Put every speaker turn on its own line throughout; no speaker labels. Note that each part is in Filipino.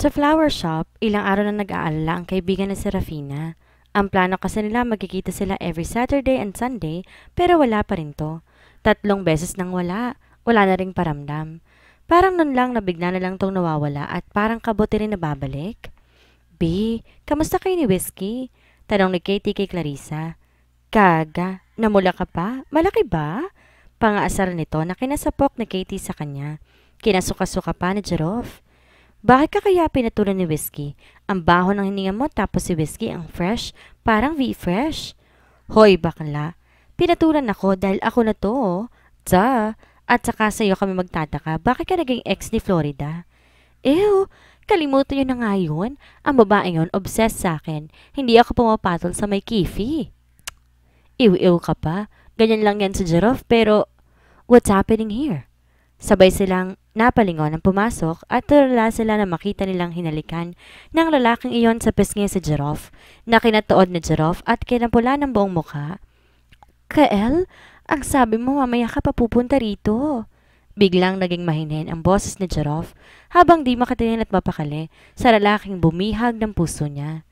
Sa flower shop, ilang araw na nag-aalala ang kaibigan ni Serafina. Ang plano kasi nila magkikita sila every Saturday and Sunday pero wala pa rin to. 3 beses nang wala, wala na ring paramdam. Parang nun lang nabigla na lang tong nawawala at parang kabuti rin nababalik. B, kamusta kayo ni Whiskey? Tanong ni Katie kay Clarissa. Kaga, namula ka pa? Malaki ba? Pangaasar nito na kinasapok ni Katie sa kanya. Kinasuka-suka pa ni Jerome. Bakit ka kaya pinatulan ni Whiskey? Ang baho ng hininga mo tapos si Whiskey ang fresh, parang V-fresh. Hoy bakla, pinatulan ako dahil ako na to. Duh. At saka sa'yo kami magtataka, bakit ka naging ex ni Florida? Ew, kalimutan yun na nga yun. Ang babae yun, obsessed sa akin. Hindi ako pumapatol sa may kifi. Ew-ew ka pa. Ganyan lang yan sa Jerome pero what's happening here? Sabay silang napalingon ang pumasok at tulala sila na makita nilang hinalikan ng lalaking iyon sa pisngi si Jerome na kinatuod ni Jerome at kinapula ng buong mukha. Kael, ang sabi mo mamaya ka papupunta rito. Biglang naging mahinin ang boses ni Jerome habang di makatingin at mapakali sa lalaking bumihag ng puso niya.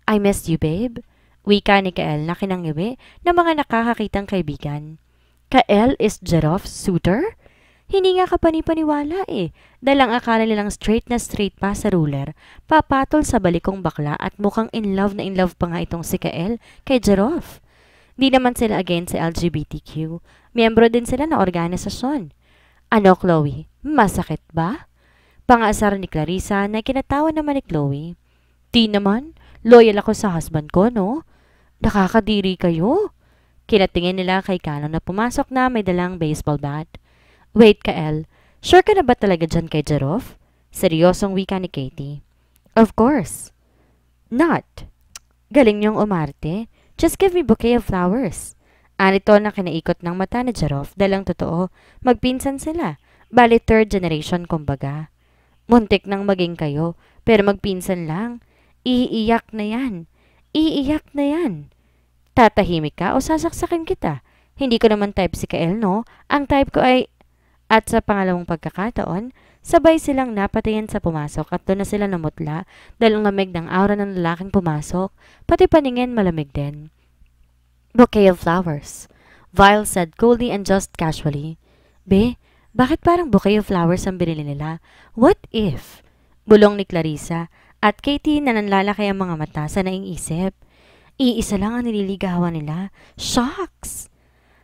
I missed you, babe. Wika ni Kael na kinangiwi ng mga nakakakitang kaibigan. Kael is Jerome's suitor? Hindi nga kapani-paniwala eh. Dalang akala nilang straight na straight pa sa ruler, papatol sa balikong bakla at mukhang in love na in love pa nga itong si Kael kay Jerome. Di naman sila against sa LGBTQ. Miyembro din sila ng organisasyon. Ano, Chloe? Masakit ba? Pangaasar ni Clarissa na kinatawa naman ni Chloe. Di naman. Loyal ako sa husband ko, no? Nakakadiri kayo. Kinatingin nila kay Kano na pumasok na may dalang baseball bat. Wait, Kael. Sure ka na ba talaga dyan kay Jerome? Seryosong wika ni Katie. Of course. Not. Galing niyong umarte. Just give me bouquet of flowers. Anito na kinaikot ng mata ni Jerome dalang totoo. Magpinsan sila. Bali third generation kumbaga. Muntik nang maging kayo, pero magpinsan lang. Iiyak na yan. Iiyak na yan. Tatahimik ka o sasaksakin kita? Hindi ko naman type si Kael, no? Ang type ko ay... At sa pangalawang pagkakataon, sabay silang napatingin sa pumasok at doon na sila namutla dahil ang lamig ng aura ng lalaking pumasok, pati paningin malamig din. Bouquet of flowers. Vile said coolly and just casually. Be, bakit parang bouquet of flowers ang binili nila? What if? Bulong ni Clarissa at Katie na nanlalaki ang mga mata sa naiisip. Iisa lang ang nililigawan nila. Shocks!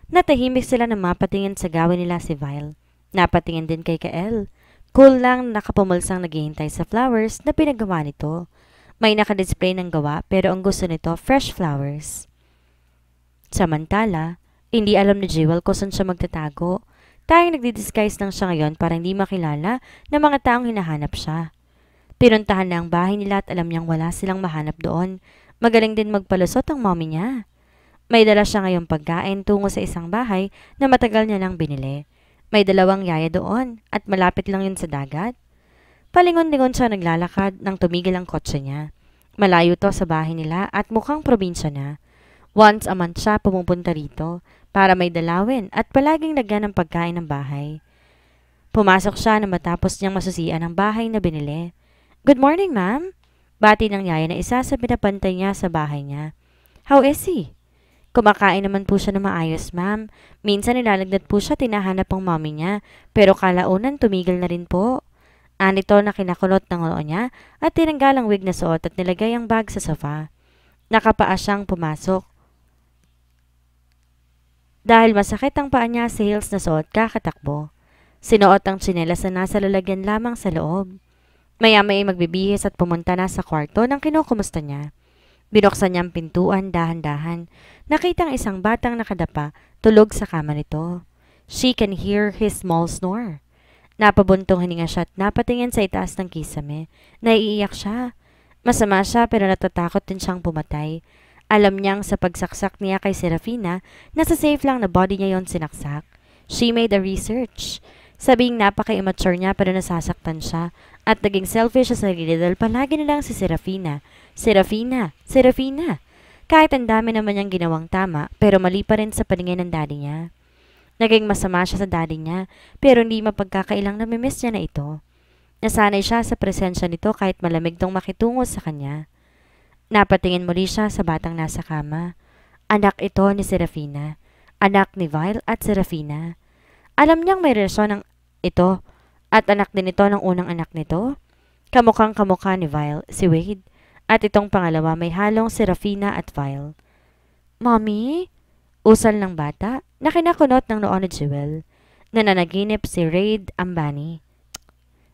Natahimik sila na mapatingin sa gawin nila si Vile. Napatingin din kay Kael. Cool lang nakapumulsang naghihintay sa flowers na pinagawa nito. May nakadisplay ng gawa pero ang gusto nito fresh flowers. Samantala, hindi alam ni Jewel kung saan siya magtatago. Tayong nagdi-disguise lang siya ngayon para hindi makilala ng mga taong hinahanap siya. Pinuntahan na ang bahay nila at alam niyang wala silang mahanap doon. Magaling din magpalusot ang mommy niya. May dala siya ngayong pagkain tungo sa isang bahay na matagal niya nang binili. May 2 yaya doon at malapit lang yun sa dagat. Palingon-lingon siya naglalakad nang tumigil ang kotse niya. Malayo to sa bahay nila at mukhang probinsya na. Once a month siya pumupunta rito para may dalawin at palaging lagyan ng pagkain ng bahay. Pumasok siya na matapos niyang masusian ang bahay na binili. Good morning, ma'am. Bati ng yaya na isa sa pinapantay niya sa bahay niya. How is he? Kumakain naman po siya na maayos, ma'am. Minsan nilalagnat po siya tinahanap ang mommy niya, pero kalaunan tumigil na rin po. Anito na kinakulot ng noo niya at tinanggal ang wig na suot at nilagay ang bag sa sofa. Nakapaa siyang pumasok. Dahil masakit ang paa niya sa heels na suot kakatakbo. Sinuot ang tsinelas na nasa lalagyan lamang sa loob. Maya-maya magbibihis at pumunta na sa kwarto nang kinukumusta niya. Binuksan niya ang pintuan dahan-dahan. Nakitang isang batang nakadapa, tulog sa kama nito. She can hear his small snore. Napabuntong hininga siya at napatingin sa itaas ng kisame. Naiiyak siya. Masama siya pero natatakot din siyang pumatay. Alam niyang sa pagsaksak niya kay Serafina, nasa safe lang na body niya yon sinaksak. She made a research. Sabing napaka-immature niya pero nasasaktan siya at naging selfish siya sa sarili dahil palagi nilang si Serafina. Serafina! Serafina! Kahit ang dami naman niyang ginawang tama pero mali pa rin sa paningin ng daddy niya. Naging masama siya sa daddy niya pero hindi mapagkakailang namimiss niya na ito. Nasanay siya sa presensya nito kahit malamig tong makitungo sa kanya. Napatingin muli siya sa batang nasa kama. Anak ito ni Serafina. Anak ni Vile at Serafina. Alam niyang may relasyon ng ito at anak din ito ng unang anak nito. Kamukhang kamukha ni Vile, si Wade. At itong pangalawa may halong Serafina at Vile. Mommy? Usal ng bata na kinakunot ng noo ni Jewel. Nananaginip si Raid Ambani.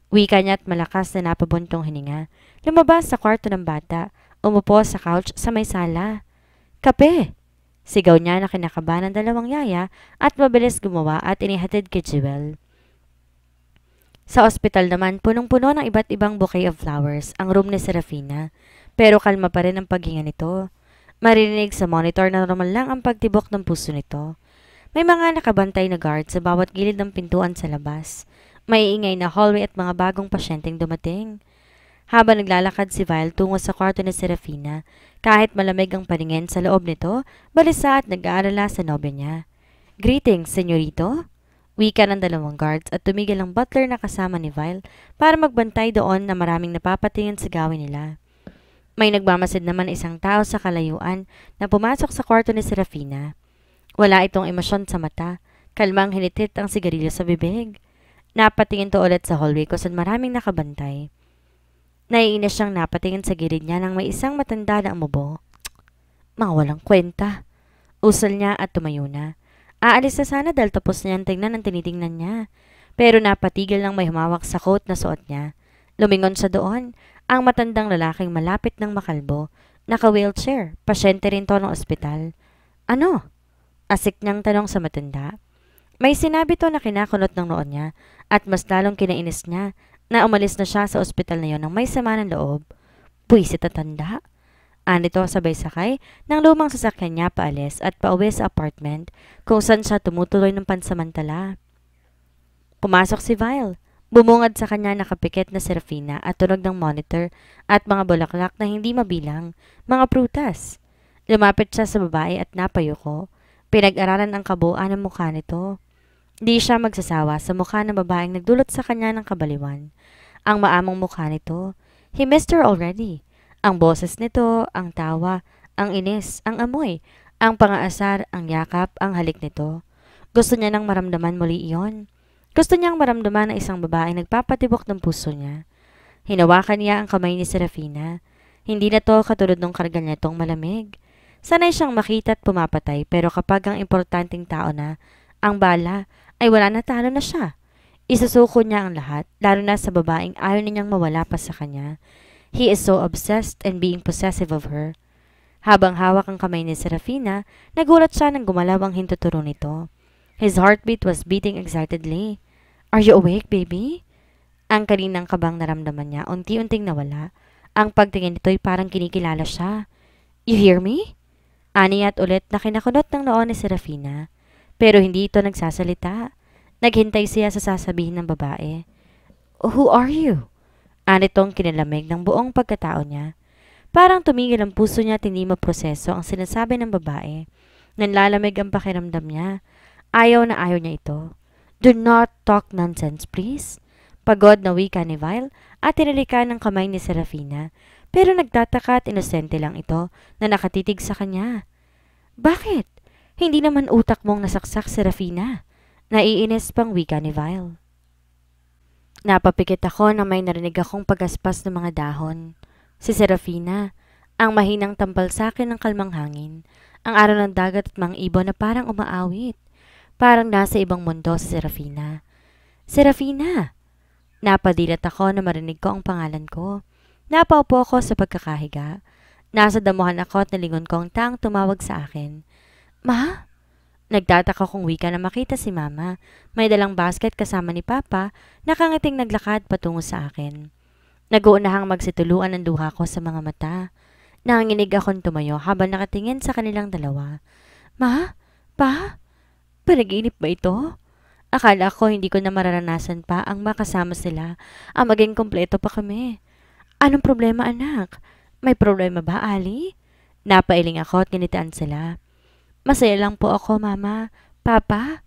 Wika niya at malakas na napabuntong hininga. Lumabas sa kwarto ng bata, umupo sa couch sa may sala. Kape! Sigaw niya na kinakabahan ng dalawang yaya at mabilis gumawa at inihatid kay Jewel. Sa ospital naman, punong-puno ng iba't ibang bouquet of flowers ang room ni Serafina, pero kalma pa rin ang paghinga nito. Marinig sa monitor na normal lang ang pagtibok ng puso nito. May mga nakabantay na guard sa bawat gilid ng pintuan sa labas. May ingay na hallway at mga bagong pasyenteng dumating. Habang naglalakad si Vile tungo sa kwarto ni Serafina, kahit malamig ang paningin sa loob nito, balisa at nag-aalala sa nobya niya. Greetings, senyorito? Wika ng dalawang guards at tumigil ang butler na kasama ni Vile para magbantay doon na maraming napapatingin sa gawin nila. May nagmamasid naman isang tao sa kalayuan na pumasok sa kwarto ni Serafina. Wala itong emosyon sa mata, kalmang hinitit ang sigarilyo sa bibig. Napatingin to ulit sa hallway kung saan maraming nakabantay. Naiinis siyang napatingin sa gilid niya nang may isang matanda na umubo. Mga walang kwenta. Usal niya at tumayo na. Aalis na sana dahil tapos niyang tingnan ang tinitingnan niya. Pero napatigil nang may humawak sa coat na suot niya. Lumingon siya doon. Ang matandang lalaking malapit ng makalbo. Naka-wheelchair. Pasyente rin to ng ospital. Ano? Asik niyang tanong sa matanda. May sinabi to na kinakunot ng noon niya at mas lalong kinainis niya na umalis na siya sa ospital na yon ng may sama ng loob. Buwisit at tanda. Anito sabay sakay ng lumang sasakyan niya paalis at pauwi sa apartment kung saan siya tumutuloy ng pansamantala. Pumasok si Vile. Bumungad sa kanya nakapikit na Serafina at tunog ng monitor at mga bulaklak na hindi mabilang, mga prutas. Lumapit siya sa babae at napayuko. Pinag-aralan ang kabuuan ng mukha nito. Di siya magsasawa sa mukha ng babaeng nagdulot sa kanya ng kabaliwan. Ang maamong mukha nito. He missed her already. Ang boses nito, ang tawa, ang inis, ang amoy, ang pangaasar, ang yakap, ang halik nito. Gusto niya nang maramdaman muli iyon. Gusto niyang maramdaman na isang babaeng nagpapatibok ng puso niya. Hinawakan niya ang kamay ni Serafina. Hindi na to katulad ng karga niya itong malamig. Sanay siyang makita at pumapatay pero kapag ang importanteng tao na, ang bala, ay wala na talo na siya. Isusuko niya ang lahat, lalo na sa babaeng ayaw niyang mawala pa sa kanya. He is so obsessed and being possessive of her. Habang hawak ang kamay ni Serafina, nagulat siya nang gumalaw ang hintuturo nito. His heartbeat was beating excitedly. Are you awake, baby? Ang kaninang kabang naramdaman niya, unti-unting nawala. Ang pagtingin nito'y parang kinikilala siya. You hear me? Aniyat ulit na kinakunot ng noo ni Serafina. Pero hindi ito nagsasalita. Naghintay siya sa sasabihin ng babae. Who are you? Anitong kinilamig ng buong pagkatao niya. Parang tumigil ang puso niya at hindi maproseso ang sinasabi ng babae. Nanlalamig ang pakiramdam niya. Ayaw na ayaw niya ito. Do not talk nonsense, please. Pagod na wika ni Vile at tinalikan ng kamay ni Serafina. Pero nagtataka at inosente lang ito na nakatitig sa kanya. Bakit? Hindi naman utak mong nasaksak, Serafina. Naiinis pang wika ni Vile. Napapikit ako na may narinig akong pagaspas ng mga dahon. Si Serafina, ang mahinang tampal sa akin ng kalmang hangin. Ang araw ng dagat at mga ibon na parang umaawit. Parang nasa ibang mundo si Serafina. Serafina! Napadilat ako na marinig ko ang pangalan ko. Napaupo ako sa pagkakahiga. Nasa damuhan ako at nalingon ko ang taang tumawag sa akin. Ma? Nagtataka kong wika na makita si Mama. May dalang basket kasama ni Papa, nakangiting naglakad patungo sa akin. Nag-uunahang magsituluan ang luha ko sa mga mata. Nanginginig akong tumayo habang nakatingin sa kanilang dalawa. Ma? Pa? Panaginip ba ito? Akala ko hindi ko na mararanasan pa ang makasama sila, ang maging kompleto pa kami. Anong problema, anak? May problema ba, Ali? Napailing ako at ganitaan sila. Masaya lang po ako, Mama. Papa?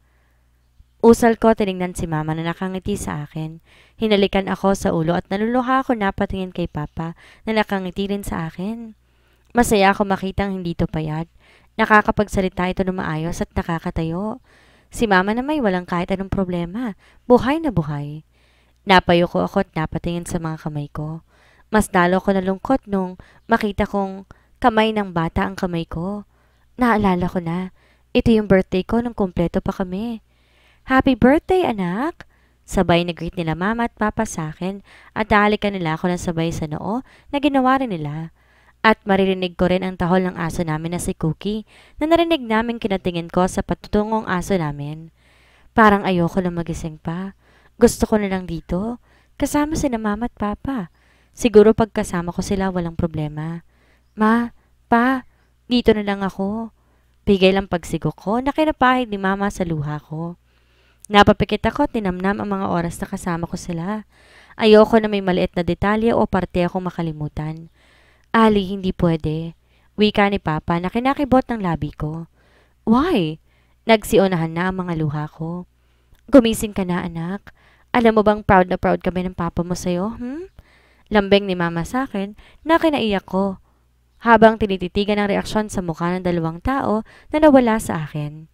Usal ko tinignan si mama na nakangiti sa akin. Hinalikan ako sa ulo at naluluha ako napatingin kay papa na nakangiti rin sa akin. Masaya ako makitang hindi to payat. Nakakapagsalita ito ng maayos at nakakatayo. Si mama na may walang kahit anong problema. Buhay na buhay. Napayo ko ako at napatingin sa mga kamay ko. Mas lalo ko nalungkot nung makita kong kamay ng bata ang kamay ko. Naalala ko na, ito yung birthday ko nung kumpleto pa kami. Happy birthday, anak! Sabay na greet nila mama at papa sa akin at halikan nila ako ng sabay sa noo na ginawa rin nila. At maririnig ko rin ang tahol ng aso namin na si Cookie na narinig namin kinatingin ko sa patutungong aso namin. Parang ayoko na magising pa. Gusto ko na lang dito. Kasama sina mama at papa. Siguro pagkasama ko sila walang problema. Ma, pa, dito na lang ako. Bigay lang pagsigok ko na kinapahid ni mama sa luha ko. Napapikit ako at ninamnam ang mga oras na kasama ko sila. Ayoko na may maliit na detalye o parte akong makalimutan. Ali, hindi pwede. Wika ni Papa na kinakibot ng labi ko. Why? Nagsionahan na ang mga luha ko. Gumising ka na, anak. Alam mo bang proud na proud kami ng papa mo sa'yo, Lambeng ni mama sa akin na kinaiyak ko. Habang tinititigan ang reaksyon sa mukha ng dalawang tao na nawala sa akin.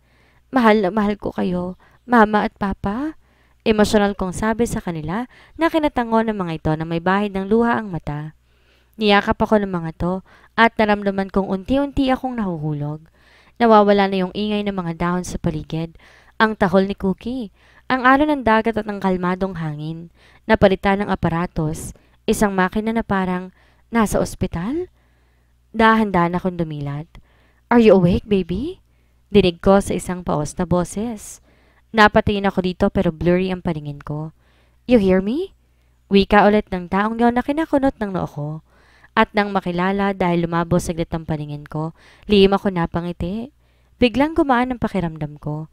Mahal na mahal ko kayo, mama at papa. Emosyonal kong sabi sa kanila na kinatango ng mga ito na may bahid ng luha ang mata. Niyakap ako ng mga to at naramdaman kong unti-unti akong nahuhulog. Nawawala na yung ingay ng mga dahon sa paligid, ang tahol ni Cookie, ang alon ng dagat at ang kalmadong hangin, napalitan ng aparatos, isang makina na parang nasa ospital. Dahan-dahan akong dumilat. Are you awake, baby? Dinig ko sa isang paos na boses. Napatingin ako dito pero blurry ang paningin ko. You hear me? Wika ulit ng taong yon na kinakunot ng noo ko. At nang makilala dahil lumabo saglit ang paningin ko, lihim ako napangiti. Biglang gumaan ang pakiramdam ko.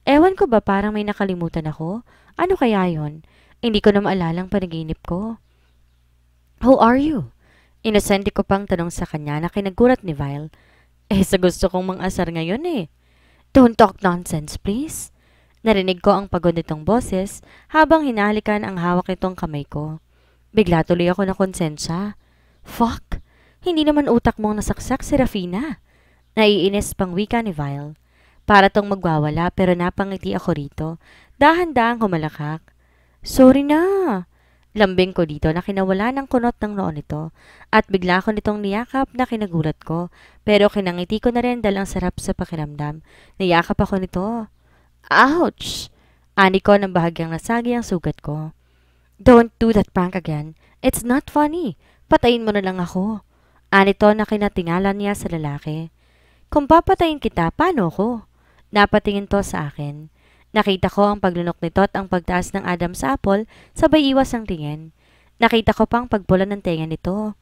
Ewan ko ba parang may nakalimutan ako? Ano kaya yon? Hindi ko na maalalang panaginip ko. Who are you? Inosente ko pang tanong sa kanya na kinagulat ni Vile. Sa gusto kong mang-asar ngayon eh. Don't talk nonsense, please. Narinig ko ang pagod nitong boses habang hinahalikan ang hawak nitong kamay ko. Bigla tuloy ako na konsensya. Fuck! Hindi naman utak mong nasaksak si Rafina. Naiinis pang wika ni Vile. Para tong magwawala pero napangiti ako rito. Dahan-dahang humalakak. Sorry na! Lambing ko dito na kinawala ng kunot ng noo nito at bigla ko nitong niyakap na kinagulat ko pero kinangiti ko na rin dahil ang sarap sa pakiramdam. Niyakap ako nito. Ouch! Ani ko ng bahagyang nasagi ang sugat ko. Don't do that prank again. It's not funny. Patayin mo na lang ako. Anito na kinatingala niya sa lalaki. Kung papatayin kita, paano ko? Napatingin to sa akin. Nakita ko ang paglunok nito at ang pagtaas ng Adam's apple, sabay iwas ang tingin. Nakita ko pang pagpula ng tenga nito.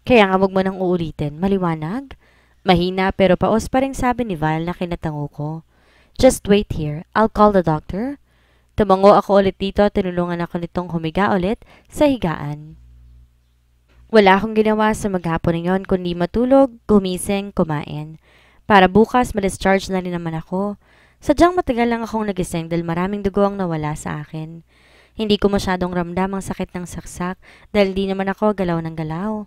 Kaya nga wag mo nang uulitin, maliwanag? Mahina pero paos pa rin sabi ni Val na kinatango ko. Just wait here, I'll call the doctor. Tumango ako ulit dito at tinulungan ako nitong humiga ulit sa higaan. Wala akong ginawa sa maghapon ngayon kundi matulog, gumising, kumain. Para bukas ma-discharge na rin naman ako. Sadyang matagal lang akong nagising dahil maraming dugo ang nawala sa akin. Hindi ko masyadong ramdam ang sakit ng saksak dahil di naman ako galaw ng galaw.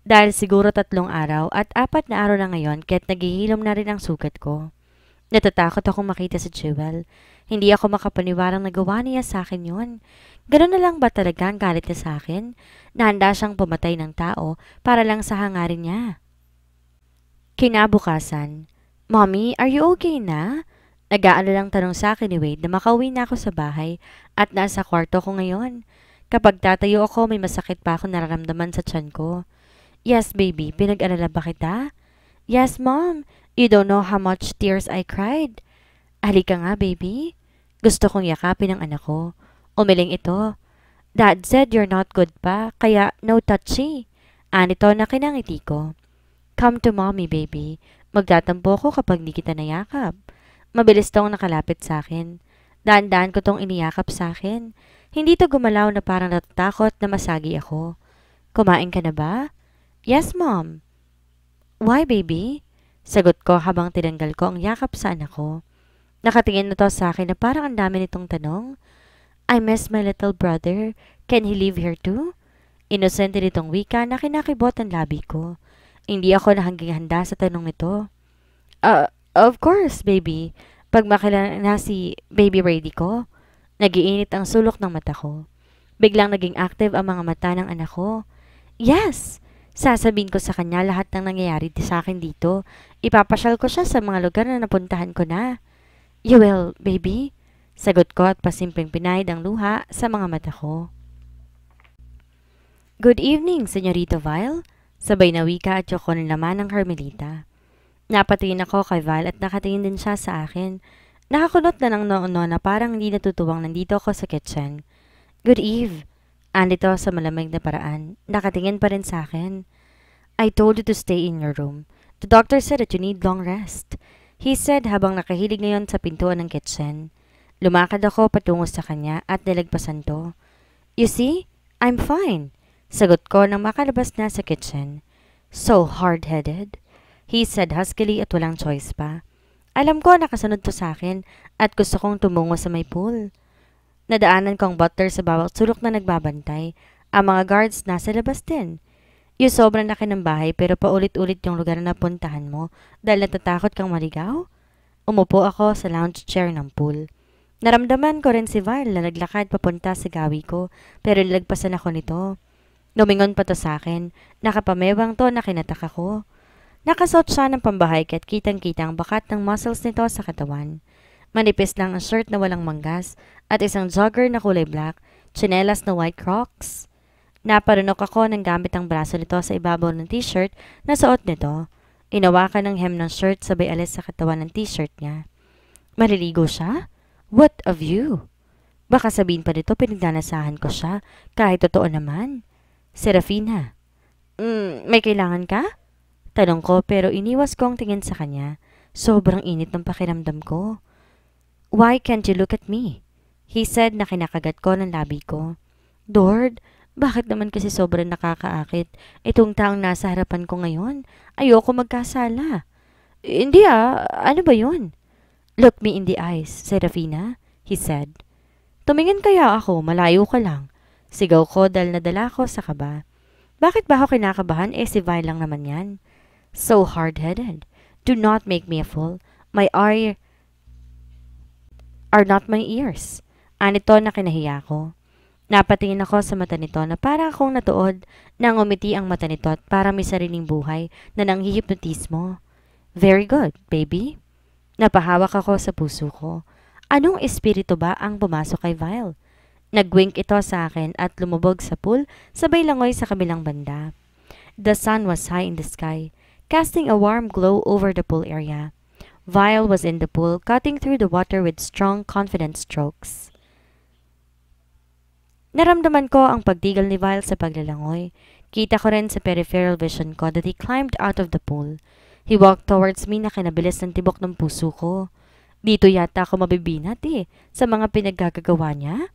Dahil siguro 3 araw at 4 na araw na ngayon kaya't naghihilom na rin ang sugat ko. Natatakot akong makita si Jewel. Hindi ako makapaniwarang nagawa niya sa akin yun. Ganun na lang ba talaga ang galit niya sa akin? Nahanda siyang pumatay ng tao para lang sa hangarin niya. Kinabukasan, Mommy, are you okay na? Nag-aalala tanong sa akin ni Wade na makauwi na ako sa bahay at nasa kwarto ko ngayon. Kapag tatayo ako, may masakit pa ako nararamdaman sa tiyan ko. Yes, baby, pinag-alala ba kita? Yes, Mom. You don't know how much tears I cried. Halika nga, baby. Gusto kong yakapin ang anak ko. Umiling ito. Dad said you're not good pa, kaya no touchy. Anito na kinangiti ko. Come to mommy, baby. Magtatampo ko kapag di kita nayakap. Mabilis tong nakalapit sa akin. Daan-daan ko tong iniyakap sa akin. Hindi to gumalaw na parang natatakot na masagi ako. Kumain ka na ba? Yes, Mom. Why, baby? Sagot ko habang tinanggal ko ang yakap sa anak ko. Nakatingin na to sa akin na parang ang dami nitong tanong. I miss my little brother. Can he live here too? Inosente nitong wika na kinakibot ang labi ko. Hindi ako nahanggang handa sa tanong nito. Of course, baby. Pag makilala na si baby ready ko, nagiinit ang sulok ng mata ko. Biglang naging active ang mga mata ng anak ko. Yes! Sasabihin ko sa kanya lahat ng nangyayari sa akin dito. Ipapasyal ko siya sa mga lugar na napuntahan ko na. You will, baby? Sagot ko at pasimpleng pinahid ang luha sa mga mata ko. Good evening, Senyorito Vile. Sabay na wika at yoko na naman ng Carmelita. Napatingin ako kay Vile at nakatingin din siya sa akin. Nakakunot na ng noo na parang hindi natutuwang nandito ako sa kitchen. Good eve. Andito sa malamig na paraan. Nakatingin pa rin sa akin. I told you to stay in your room. The doctor said that you need long rest. He said habang nakahilig ngayon sa pintuan ng kitchen. Lumakad ako patungo sa kanya at nilagpasan to. You see, I'm fine. Sagot ko nang makalabas na sa kitchen. So hard-headed. He said huskily at walang choice pa. Alam ko nakasunod to sa akin at gusto kong tumungo sa may pool. Nadaanan ko ang butler sa bawat sulok na nagbabantay. Ang mga guards nasa labas din. Yung sobrang laki ng bahay pero paulit-ulit yung lugar na napuntahan mo dahil natatakot kang maligaw? Umupo ako sa lounge chair ng pool. Naramdaman ko rin si Vile na naglakad papunta sa gawi ko pero nilagpasan ako nito. Lumingon pa to sa akin. Nakapamewang to na kinataka ko. Nakasuot siya ng pambahay at kitang-kita ang bakat ng muscles nito sa katawan. Manipis lang ang shirt na walang manggas at isang jogger na kulay black, tsinelas na white Crocs. Naparunok ako ng gamit ang braso nito sa ibabaw ng t-shirt na suot nito. Inawakan ng hem ng shirt sabay alis sa katawan ng t-shirt niya. Maliligo siya? What of you? Baka sabihin pa dito pinagnanasahan ko siya kahit totoo naman. Serafina. May kailangan ka? Tanong ko pero iniwas ko ang tingin sa kanya. Sobrang init ng pakiramdam ko. Why can't you look at me? He said na kinakagat ko ng labi ko. Dord, bakit naman kasi sobrang nakakaakit itong taong nasa harapan ko ngayon? Ayoko magkasala. Hindi ano ba yun? Look me in the eyes, Serafina, he said. Tumingin kaya ako, malayo ka lang. Sigaw ko dahil nadala ko sa kaba. Bakit ba ako kinakabahan si Vi lang naman yan? So hard-headed. Do not make me a fool. My eyes are not my ears. Anito na kinahiya ko. Napatingin ako sa mata nito na para akong natuod nang umiti ang mata nito at para may sariling buhay na nanghihipnotismo. Very good, baby. Napahawak ako sa puso ko. Anong espiritu ba ang pumasok kay Vile? Nagwink ito sa akin at lumubog sa pool sabay langoy sa kabilang banda. The sun was high in the sky, casting a warm glow over the pool area. Vile was in the pool, cutting through the water with strong, confident strokes. Naramdaman ko ang pagtigil ni Vile sa paglalangoy. Kita ko rin sa peripheral vision ko that he climbed out of the pool. He walked towards me na kinabilis ng tibok ng puso ko. Dito yata ako mabibinat sa mga pinaggagawa niya.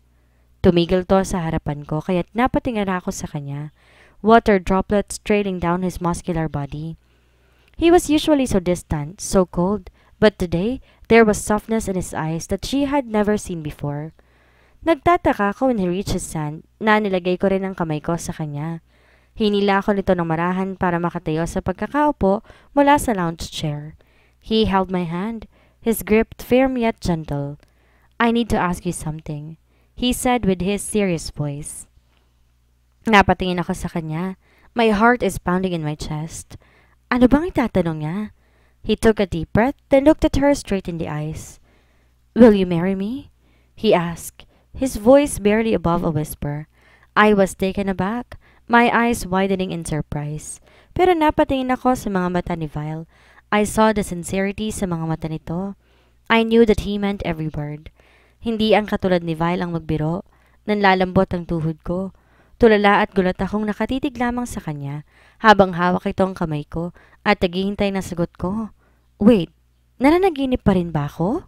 Tumigil to sa harapan ko kaya't napatingin ako sa kanya. Water droplets trailing down his muscular body. He was usually so distant, so cold, but today there was softness in his eyes that she had never seen before. Nagtataka ako when he reached his hand na nilagay ko rin ang kamay ko sa kanya. Hinila ko nito ng marahan para makatayo sa pagkakaupo mula sa lounge chair. He held my hand, his grip firm yet gentle. I need to ask you something, he said with his serious voice. Napatingin ako sa kanya. My heart is pounding in my chest. Ano bang itatanong niya? He took a deep breath, then looked at her straight in the eyes. Will you marry me? He asked, his voice barely above a whisper. I was taken aback, my eyes widening in surprise. Pero napatingin ako sa mga mata ni Vile. I saw the sincerity sa mga mata nito. I knew that he meant every word. Hindi ang katulad ni Vile ang magbiro. Nanlalambot ang tuhod ko. Tulala at gulat akong nakatitig lamang sa kanya habang hawak ito ang kamay ko at naghihintay na sagot ko. Wait, nananaginip pa rin ba ako?